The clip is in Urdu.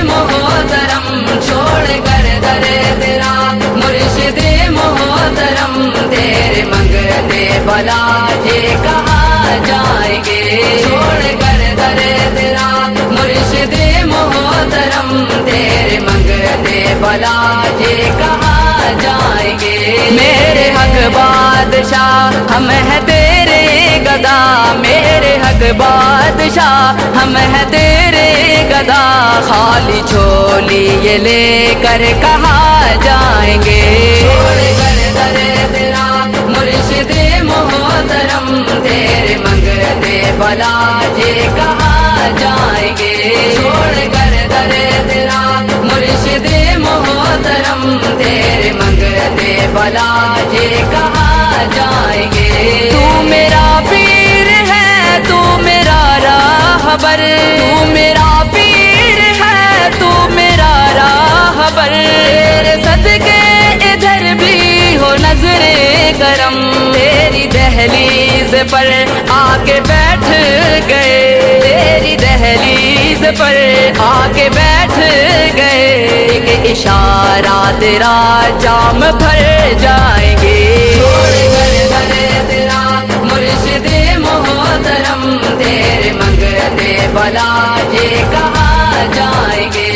محترم چھوڑ کر در تیرا مرشد محترم تیرے منگتے بلا یہ کہاں جائیں گے چھوڑ کر در تیرا مرشد محترم تیرے منگتے بلا یہ کہاں جائیں گے میرے حق بادشاہ ہم ہیں تیرے گدا میرے حق بادشاہ ہم ہیں تیرے گدا خالی جھولی یہ لے کر کہاں جائیں گے چھوڑ کر در تیرا مرشد محترم تیرے منگتے بلا یہ کہاں جائیں گے چھوڑ کر در تیرا مرشد محترم تیرے منگتے بلا یہ کہاں جائیں گے تو میرا پیر ہے تو میرا راہبر تو میرا پیر ہے تو میرا راہبر تیرے صدقے ادھر بھی ہو نظر کرم تیری دہلیز پر آ کے بیٹھ گئے تیری دہلیز پر آ کے بیٹھ گئے ایک اشارہ تیرا جام بھر جائیں گے چھوڑ کر در تیرا مرشد محترم تیرے منگتے بلا یہ کہاں جائیں گے